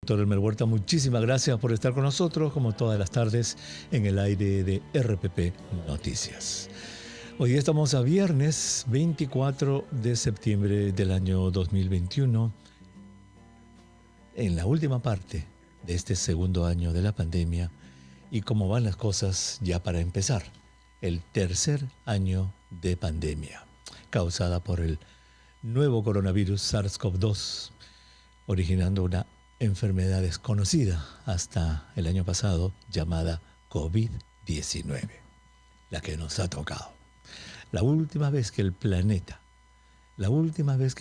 Doctor Elmer Huerta, muchísimas gracias por estar con nosotros, como todas las tardes, en el aire de RPP Noticias. Hoy estamos a viernes 24 de septiembre del año 2021, en la última parte de este segundo año de la pandemia y cómo van las cosas ya para empezar, el tercer año de pandemia, causada por el nuevo coronavirus SARS-CoV-2, originando una enfermedad desconocida hasta el año pasado llamada COVID-19, la que nos ha tocado. La última vez que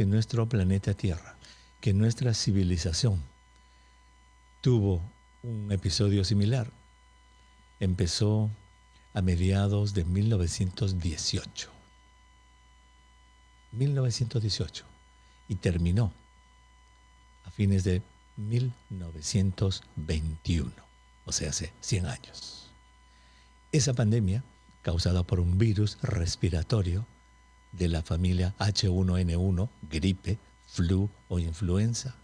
nuestro planeta Tierra, que nuestra civilización tuvo un episodio similar, empezó a mediados de 1918 y terminó a fines de 1921, o sea, hace 100 años. Esa pandemia, causada por un virus respiratorio de la familia H1N1, gripe, flu o influenza,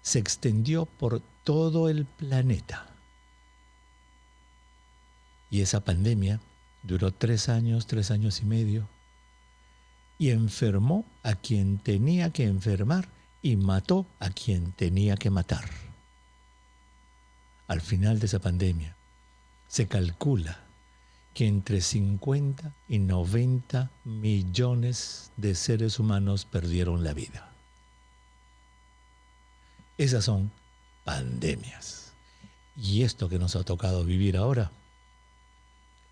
se extendió por todo el planeta. Y esa pandemia duró 3 años y medio, y enfermó a quien tenía que enfermar y mató a quien tenía que matar. Al final de esa pandemia, se calcula que entre 50 y 90 millones de seres humanos perdieron la vida. Esas son pandemias. Y esto que nos ha tocado vivir ahora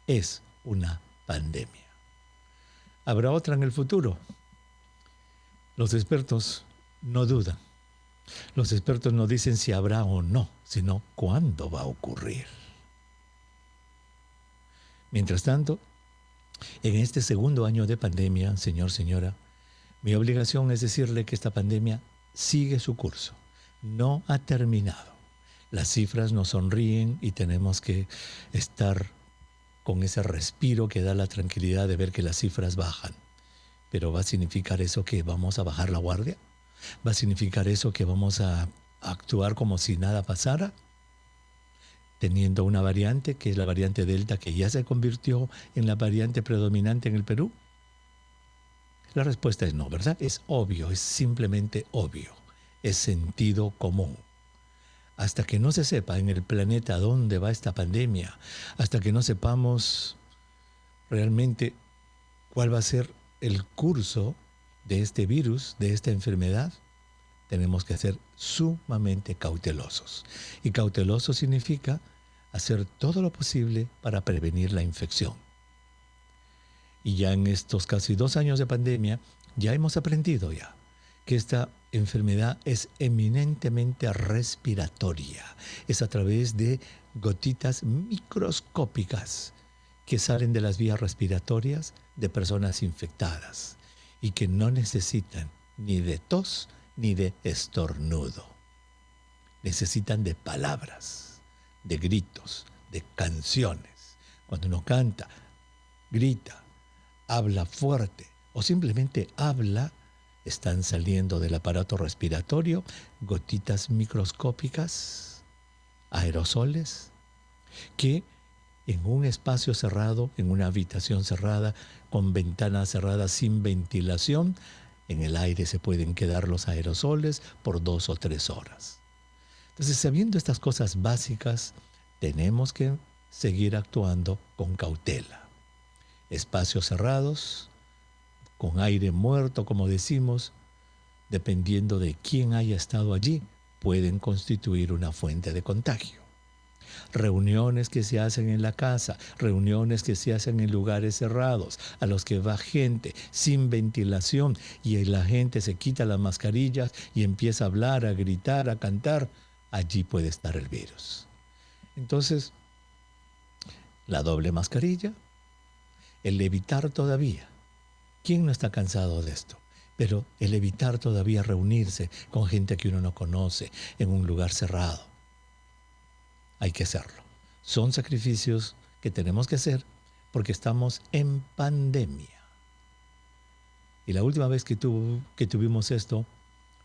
es una pandemia. ¿Habrá otra en el futuro? Los expertos no dudan. Los expertos no dicen si habrá o no, sino cuándo va a ocurrir. Mientras tanto, en este segundo año de pandemia, señor, señora, mi obligación es decirle que esta pandemia sigue su curso. No ha terminado. Las cifras nos sonríen y tenemos que estar con ese respiro que da la tranquilidad de ver que las cifras bajan. Pero ¿va a significar eso que vamos a bajar la guardia? ¿Va a significar eso que vamos a actuar como si nada pasara? Teniendo una variante, que es la variante Delta, que ya se convirtió en la variante predominante en el Perú. La respuesta es no, ¿verdad? Es obvio, es simplemente obvio. Es sentido común. Hasta que no se sepa en el planeta dónde va esta pandemia, hasta que no sepamos realmente cuál va a ser el curso de este virus, de esta enfermedad, tenemos que ser sumamente cautelosos. Y cauteloso significa hacer todo lo posible para prevenir la infección. Y ya en estos casi 2 años de pandemia, ya hemos aprendido que esta enfermedad es eminentemente respiratoria. Es a través de gotitas microscópicas que salen de las vías respiratorias de personas infectadas y que no necesitan ni de tos ni de estornudo. Necesitan de palabras, de gritos, de canciones. Cuando uno canta, grita, habla fuerte o simplemente habla, están saliendo del aparato respiratorio gotitas microscópicas, aerosoles, que en un espacio cerrado, en una habitación cerrada, con ventanas cerradas sin ventilación, en el aire se pueden quedar los aerosoles por 2 o 3 horas. Entonces, sabiendo estas cosas básicas, tenemos que seguir actuando con cautela. Espacios cerrados, con aire muerto, como decimos, dependiendo de quién haya estado allí, pueden constituir una fuente de contagio. Reuniones que se hacen en la casa, reuniones que se hacen en lugares cerrados, a los que va gente sin ventilación y la gente se quita las mascarillas y empieza a hablar, a gritar, a cantar, allí puede estar el virus. Entonces, la doble mascarilla, el evitar todavía. ¿Quién no está cansado de esto? Pero el evitar todavía reunirse con gente que uno no conoce en un lugar cerrado. Hay que hacerlo. Son sacrificios que tenemos que hacer porque estamos en pandemia. Y la última vez que tuvimos esto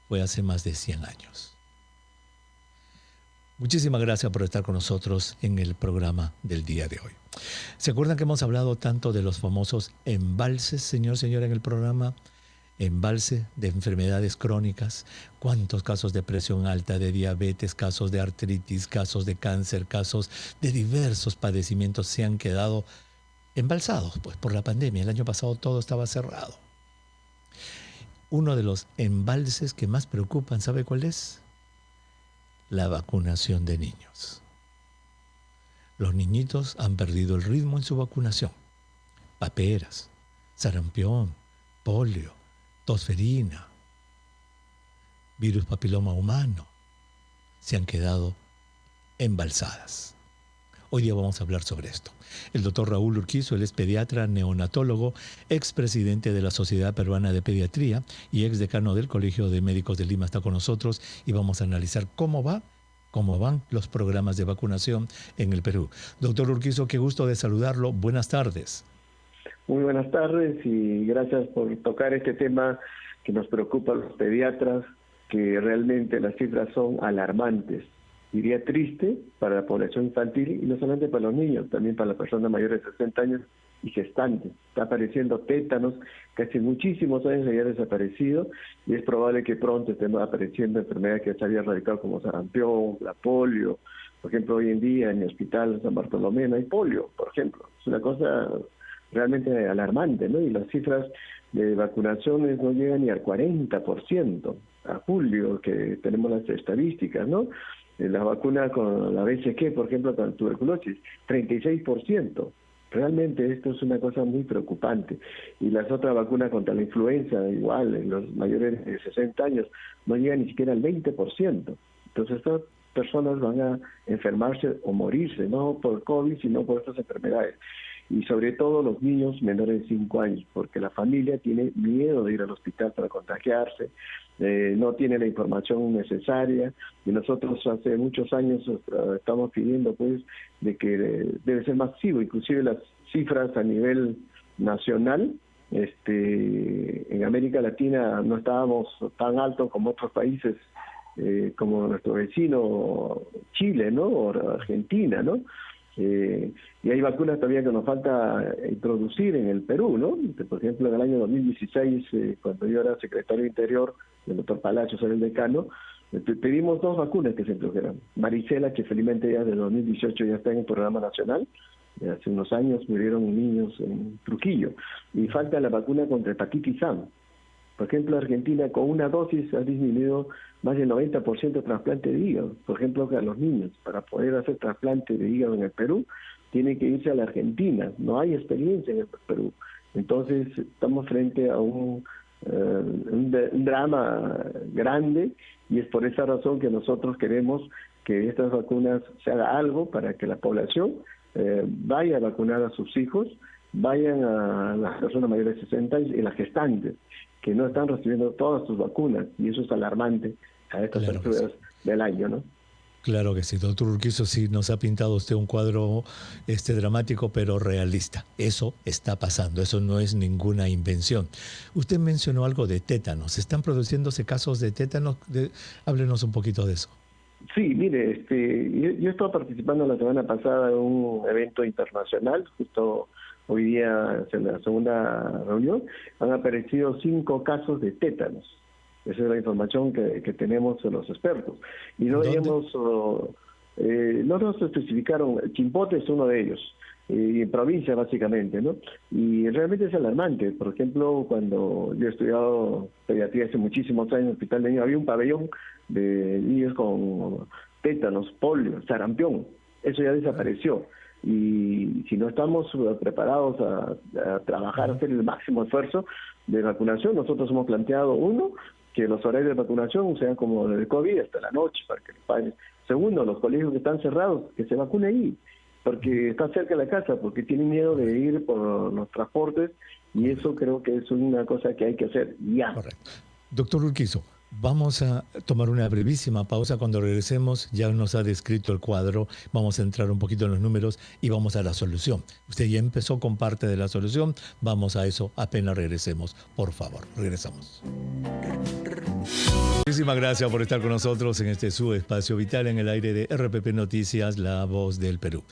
fue hace más de 100 años. Muchísimas gracias por estar con nosotros en el programa del día de hoy. ¿Se acuerdan que hemos hablado tanto de los famosos embalses, señora, en el programa? Embalse de enfermedades crónicas, cuántos casos de presión alta, de diabetes, casos de artritis, casos de cáncer, casos de diversos padecimientos se han quedado embalsados pues, por la pandemia. El año pasado todo estaba cerrado. Uno de los embalses que más preocupan, ¿sabe cuál es? La vacunación de niños. Los niñitos han perdido el ritmo en su vacunación. Paperas, sarampión, polio, tosferina, virus papiloma humano, se han quedado embalsadas. Hoy día vamos a hablar sobre esto. El doctor Raúl Urquizo, él es pediatra, neonatólogo, expresidente de la Sociedad Peruana de Pediatría y exdecano del Colegio de Médicos de Lima, está con nosotros y vamos a analizar cómo van los programas de vacunación en el Perú. Doctor Urquizo, qué gusto de saludarlo. Buenas tardes. Muy buenas tardes y gracias por tocar este tema que nos preocupa a los pediatras, que realmente las cifras son alarmantes. Diría triste para la población infantil y no solamente para los niños, también para las personas mayores de 60 años y gestantes. Está apareciendo tétanos que hace muchísimos años había desaparecido y es probable que pronto estén apareciendo enfermedades que se habían erradicado como sarampión, la polio. Por ejemplo, hoy en día en el hospital San Bartolomé no hay polio, por ejemplo. Es una cosa realmente alarmante, ¿no? Y las cifras de vacunaciones no llegan ni al 40%. A julio, que tenemos las estadísticas, ¿no? La vacuna con la BCG, por ejemplo, con tuberculosis, 36%. Realmente esto es una cosa muy preocupante. Y las otras vacunas contra la influenza, igual, en los mayores de 60 años, no llegan ni siquiera al 20%. Entonces estas personas van a enfermarse o morirse, no por COVID, sino por estas enfermedades. Y sobre todo los niños menores de 5 años, porque la familia tiene miedo de ir al hospital para contagiarse, no tiene la información necesaria, y nosotros hace muchos años estamos pidiendo pues de que debe ser masivo, inclusive las cifras a nivel nacional, en América Latina no estábamos tan altos como otros países, como nuestro vecino Chile, ¿no? O Argentina, ¿no? Y hay vacunas todavía que nos falta introducir en el Perú, ¿no? Por ejemplo, en el año 2016, cuando yo era secretario de Interior, el doctor Palacios era el decano, pedimos 2 vacunas que se introdujeran. Varicela, que felizmente ya desde 2018 ya está en el programa nacional. Hace unos años murieron niños en Trujillo. Y falta la vacuna contra hepatitis A. Por ejemplo, Argentina con una dosis ha disminuido más del 90% de trasplante de hígado. Por ejemplo, a los niños, para poder hacer trasplante de hígado en el Perú, tienen que irse a la Argentina. No hay experiencia en el Perú. Entonces, estamos frente a un drama grande y es por esa razón que nosotros queremos que estas vacunas se haga algo para que la población vaya a vacunar a sus hijos, vayan a las personas mayores de 60 años y las gestantes, que no están recibiendo todas sus vacunas, y eso es alarmante a estas alturas del año, ¿no? Claro que sí, doctor Urquizo, sí nos ha pintado usted un cuadro dramático pero realista. Eso está pasando, eso no es ninguna invención. Usted mencionó algo de tétanos, ¿están produciéndose casos de tétanos? Háblenos un poquito de eso. Sí, mire, yo estaba participando la semana pasada en un evento internacional, justo hoy día en la segunda reunión, han aparecido 5 casos de tétanos. Esa es la información que tenemos los expertos. Y no nos especificaron, Chimbote es uno de ellos, y en provincia básicamente, ¿no? Y realmente es alarmante. Por ejemplo, cuando yo he estudiado pediatría hace muchísimos años en el Hospital de Niños, había un pabellón de niños con tétanos, polio, sarampión. Eso ya desapareció. Y si no estamos preparados a trabajar, a hacer el máximo esfuerzo de vacunación, nosotros hemos planteado, que los horarios de vacunación sean como el COVID, hasta la noche, para que los padres. Segundo, los colegios que están cerrados, que se vacune ahí, porque está cerca de la casa, porque tienen miedo de ir por los transportes, y eso creo que es una cosa que hay que hacer ya. Correcto. Doctor Urquizo, Vamos a tomar una brevísima pausa. Cuando regresemos, ya nos ha descrito el cuadro, vamos a entrar un poquito en los números y vamos a la solución. Usted ya empezó con parte de la solución, vamos a eso apenas regresemos. Por favor, regresamos. Muchísimas gracias por estar con nosotros en este su espacio vital en el aire de RPP Noticias, La Voz del Perú.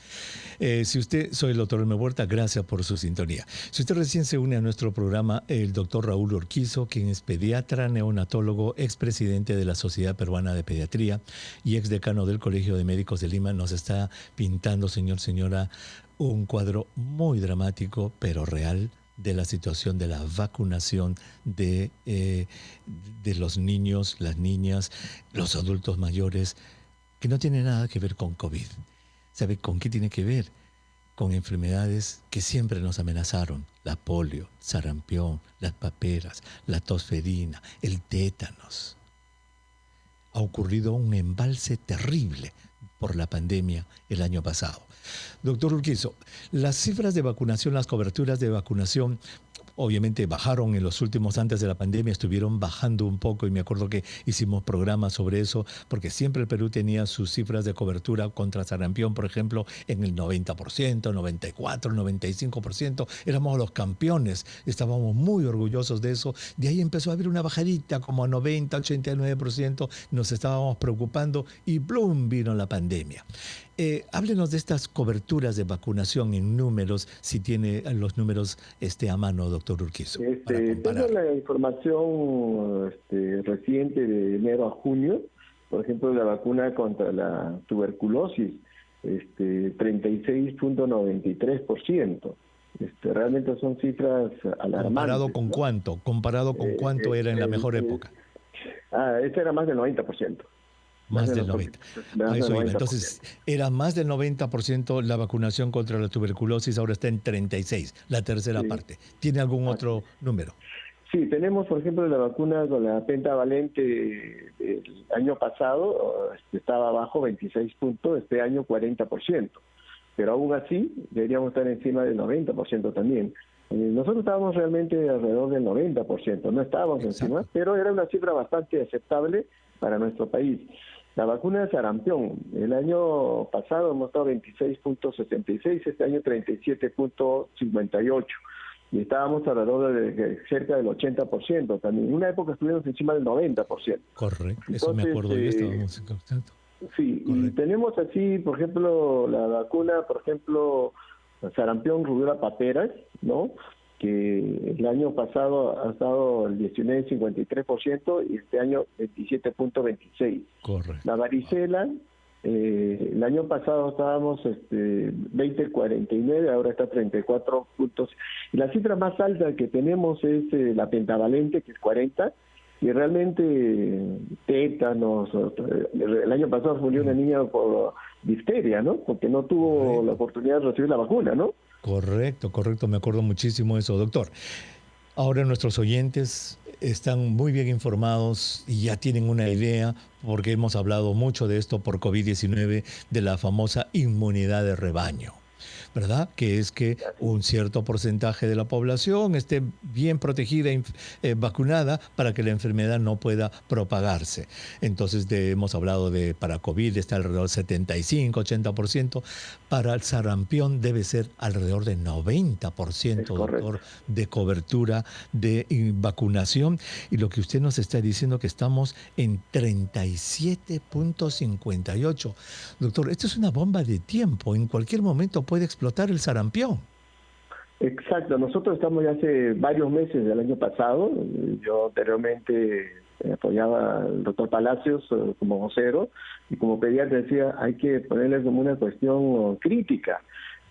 Soy el doctor Hermes Huerta, gracias por su sintonía. Si usted recién se une a nuestro programa, el doctor Raúl Urquizo, quien es pediatra, neonatólogo, expresidente de la Sociedad Peruana de Pediatría y exdecano del Colegio de Médicos de Lima, nos está pintando, señora, un cuadro muy dramático, pero real, de la situación de la vacunación de los niños, las niñas, los adultos mayores, que no tiene nada que ver con COVID. ¿Sabe con qué tiene que ver? Con enfermedades que siempre nos amenazaron: la polio, sarampión, las paperas, la tosferina, el tétanos. Ha ocurrido un embalse terrible por la pandemia el año pasado. Doctor Urquizo, las cifras de vacunación, las coberturas de vacunación, obviamente bajaron en los últimos, antes de la pandemia, estuvieron bajando un poco, y me acuerdo que hicimos programas sobre eso, porque siempre el Perú tenía sus cifras de cobertura contra sarampión, por ejemplo, en el 90%, 94%, 95%. Éramos los campeones, estábamos muy orgullosos de eso. De ahí empezó a haber una bajadita, como a 90%, 89%, nos estábamos preocupando y ¡plum!, vino la pandemia. Háblenos de estas coberturas de vacunación en números, si tiene los números a mano, doctor Urquizo. Tengo la información reciente de enero a junio, por ejemplo, la vacuna contra la tuberculosis, 36.93%. Realmente son cifras alarmantes. ¿Comparado con cuánto? ¿Comparado con cuánto era en la mejor época? Este era más del 90%. Más del 90%. A eso iba. Entonces, era más del 90% la vacunación contra la tuberculosis, ahora está en 36%, la tercera parte. ¿Tiene algún otro número? Sí, tenemos, por ejemplo, la vacuna con la pentavalente el año pasado, estaba abajo 26 puntos, este año 40%. Pero aún así, deberíamos estar encima del 90% también. Nosotros estábamos realmente alrededor del 90%, no estábamos encima, pero era una cifra bastante aceptable para nuestro país. La vacuna de sarampión, el año pasado hemos estado 26.66, este año 37.58, y estábamos alrededor de cerca del 80% también. En una época estuvimos encima del 90%. Correcto, eso me acuerdo, yo estábamos en contacto. Sí, correcto. Y tenemos así, por ejemplo, la vacuna, por ejemplo, sarampión, rubiola, paperas, ¿no?, que el año pasado ha estado el 19.53% y este año 27.26%. Correcto. La varicela, el año pasado estábamos 20.49, ahora está 34 puntos. Y la cifra más alta que tenemos es la pentavalente, que es 40, y realmente tétanos. El año pasado murió una niña por difteria, ¿no?, porque no tuvo la oportunidad de recibir la vacuna, ¿no? Correcto, me acuerdo muchísimo de eso, doctor. Ahora nuestros oyentes están muy bien informados y ya tienen una idea, porque hemos hablado mucho de esto por COVID-19, de la famosa inmunidad de rebaño, ¿verdad? Que es que un cierto porcentaje de la población esté bien protegida, vacunada, para que la enfermedad no pueda propagarse. Entonces hemos hablado de, para COVID está alrededor del 75, 80%. Para el sarampión debe ser alrededor de 90%, doctor, de cobertura de vacunación. Y lo que usted nos está diciendo, que estamos en 37.58. Doctor, esto es una bomba de tiempo. En cualquier momento puede explotar el sarampión. Exacto, nosotros estamos ya hace varios meses del año pasado. Yo anteriormente apoyaba al doctor Palacios como vocero, y como pediatra decía, hay que ponerle como una cuestión crítica,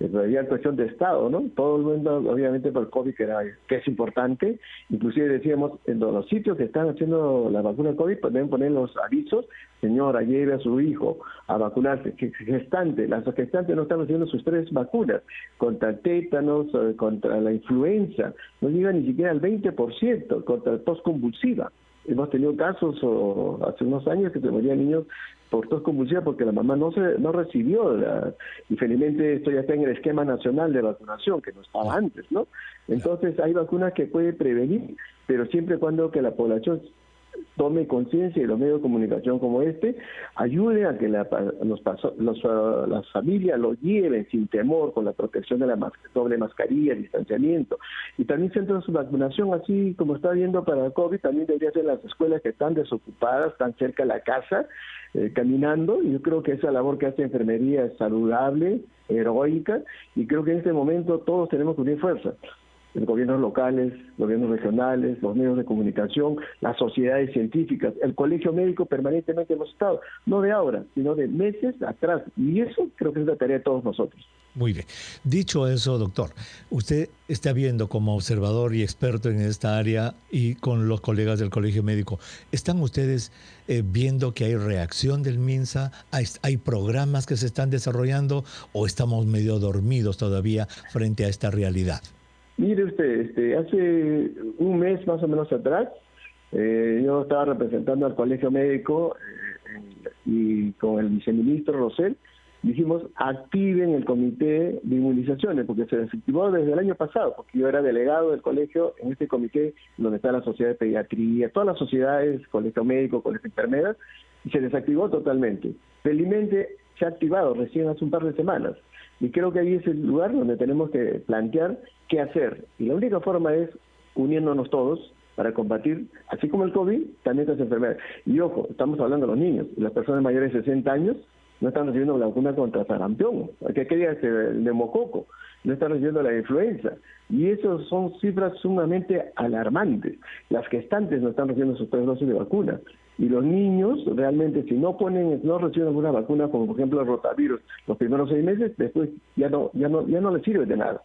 había cuestión de Estado, ¿no? Todo el mundo, obviamente, por el COVID, que es importante. Inclusive decíamos, en los sitios que están haciendo la vacuna COVID, pueden poner los avisos: señora, lleve a su hijo a vacunarse. Las gestantes no están haciendo sus 3 vacunas, contra el tétanos, contra la influenza, no llega ni siquiera al 20%, contra la tos convulsiva. Hemos tenido casos hace unos años que se morían niños por tos convulsiva porque la mamá no recibió. Y felizmente esto ya está en el esquema nacional de vacunación, que no estaba antes, ¿no? Entonces hay vacunas que pueden prevenir, pero siempre y cuando que la población tome conciencia y los medios de comunicación como este ayuden a que las familias lo lleven sin temor, con la protección de la doble mascarilla, el distanciamiento. Y también centros de vacunación, así como está viendo para el COVID, también debería ser las escuelas que están desocupadas, están cerca de la casa, caminando. Y yo creo que esa labor que hace enfermería es saludable, heroica, y creo que en este momento todos tenemos que unir fuerzas. Los gobiernos locales, gobiernos regionales, los medios de comunicación, las sociedades científicas, el colegio médico permanentemente hemos estado, no de ahora, sino de meses atrás. Y eso creo que es la tarea de todos nosotros. Muy bien. Dicho eso, doctor, usted está viendo como observador y experto en esta área y con los colegas del colegio médico, ¿están ustedes viendo que hay reacción del MINSA? ¿Hay programas que se están desarrollando o estamos medio dormidos todavía frente a esta realidad? Mire usted, hace un mes más o menos atrás, yo estaba representando al colegio médico y con el viceministro Rosell, dijimos, activen el comité de inmunizaciones, porque se desactivó desde el año pasado, porque yo era delegado del colegio en este comité donde está la Sociedad de Pediatría, todas las sociedades, colegio médico, colegio enfermeras, y se desactivó totalmente. Felizmente se ha activado recién hace un par de semanas. Y creo que ahí es el lugar donde tenemos que plantear qué hacer. Y la única forma es uniéndonos todos para combatir, así como el COVID, también estas enfermedades. Y ojo, estamos hablando de los niños. Las personas mayores de 60 años no están recibiendo la vacuna contra sarampión, que quería el neumococo, no están recibiendo la influenza. Y esas son cifras sumamente alarmantes. Las gestantes no están recibiendo sus 3 dosis de vacuna. Y los niños realmente, si no reciben alguna vacuna, como por ejemplo el rotavirus, los primeros 6 meses, después ya no les sirve de nada.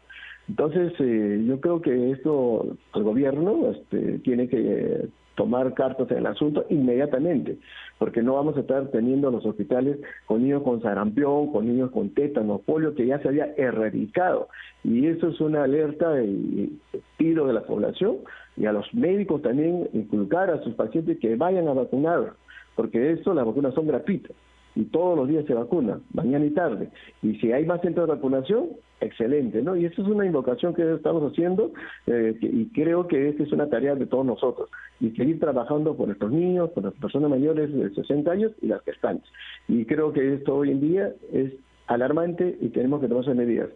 Entonces, yo creo que esto el gobierno tiene que tomar cartas en el asunto inmediatamente, porque no vamos a estar teniendo los hospitales con niños con sarampión, con niños con tétano, polio, que ya se había erradicado. Y eso es una alerta y pido de la población y a los médicos también inculcar a sus pacientes que vayan a vacunar, porque las vacunas son gratuitas y todos los días se vacuna, mañana y tarde. Y si hay más centros de vacunación, excelente, ¿no? Y eso es una invocación que estamos haciendo y creo que esta es una tarea de todos nosotros. Y seguir trabajando por nuestros niños, por las personas mayores de 60 años y las gestantes. Y creo que esto hoy en día es alarmante y tenemos que tomar esas medidas.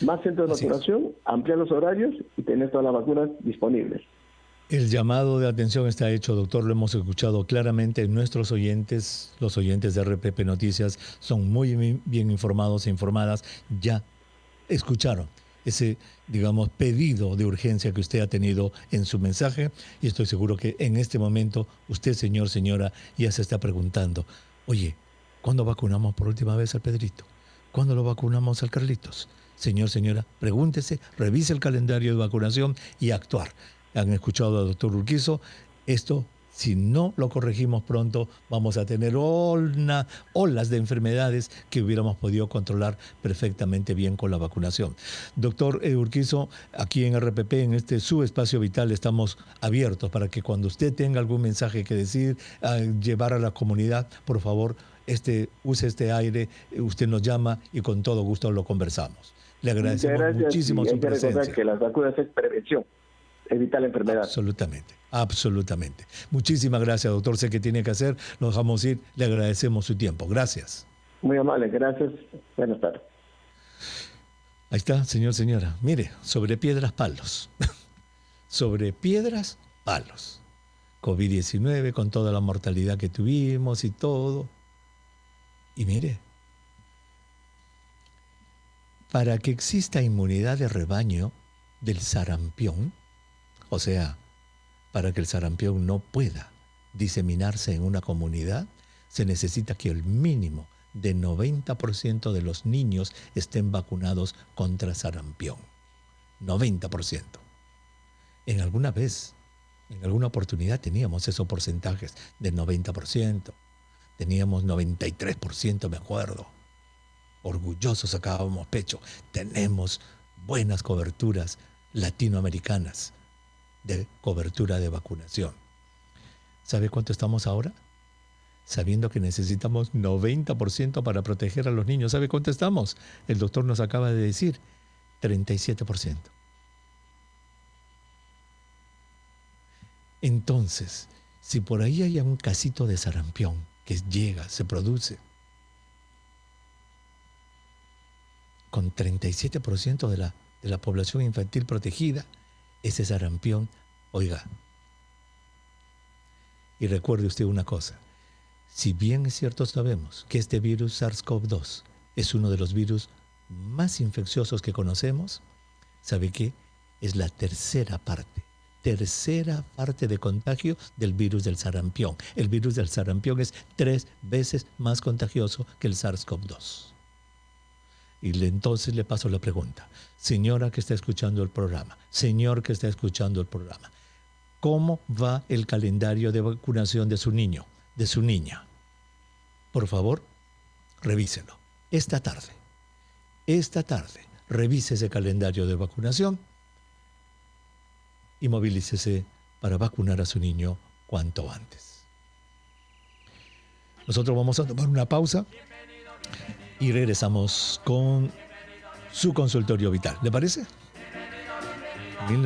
Más centros de vacunación, ampliar los horarios y tener todas las vacunas disponibles. El llamado de atención está hecho, doctor, lo hemos escuchado claramente. Nuestros oyentes, los oyentes de RPP Noticias, son muy bien informados e informadas. Ya escucharon ese, digamos, pedido de urgencia que usted ha tenido en su mensaje y estoy seguro que en este momento usted, señor, señora, ya se está preguntando, oye, ¿cuándo vacunamos por última vez al Pedrito? ¿Cuándo lo vacunamos al Carlitos? Señor, señora, pregúntese, revise el calendario de vacunación y actuar. Han escuchado al doctor Urquizo. Esto, si no lo corregimos pronto, vamos a tener olas de enfermedades que hubiéramos podido controlar perfectamente bien con la vacunación. Doctor Urquizo, aquí en RPP, en su espacio vital, estamos abiertos para que cuando usted tenga algún mensaje que decir, llevar a la comunidad, por favor, use este aire, usted nos llama y con todo gusto lo conversamos. Le agradecemos muchísimo su presencia. Hay que recordar que las vacunas es prevención. Evitar la enfermedad. Absolutamente. Muchísimas gracias, doctor. Sé que tiene que hacer. Nos dejamos ir. Le agradecemos su tiempo. Gracias. Muy amable. Gracias. Buenas tardes. Ahí está, señor, señora. Mire, sobre piedras, palos. Sobre piedras, palos. COVID-19 con toda la mortalidad que tuvimos y todo. Y mire, para que exista inmunidad de rebaño del sarampión, o sea, para que el sarampión no pueda diseminarse en una comunidad, se necesita que el mínimo de 90% de los niños estén vacunados contra sarampión. 90%. En alguna oportunidad teníamos esos porcentajes de 90%. Teníamos 93%, me acuerdo. Orgullosos sacábamos pecho. Tenemos buenas coberturas latinoamericanas de cobertura de vacunación. ¿Sabe cuánto estamos ahora? Sabiendo que necesitamos 90% para proteger a los niños. ¿Sabe cuánto estamos? El doctor nos acaba de decir 37%. Entonces, Si por ahí hay un casito de sarampión que llega, se produce, con 37% de la población infantil protegida, ese sarampión, oiga, y recuerde usted una cosa, si bien es cierto sabemos que este virus SARS-CoV-2 es uno de los virus más infecciosos que conocemos, ¿sabe qué? Es la tercera parte de contagio del virus del sarampión. El virus del sarampión es 3 veces más contagioso que el SARS-CoV-2. Y entonces le paso la pregunta. Señora que está escuchando el programa, señor que está escuchando el programa, ¿cómo va el calendario de vacunación de su niño, de su niña? Por favor, revíselo. Esta tarde, revise ese calendario de vacunación y movilícese para vacunar a su niño cuanto antes. Nosotros vamos a tomar una pausa y regresamos con su consultorio vital. ¿Le parece?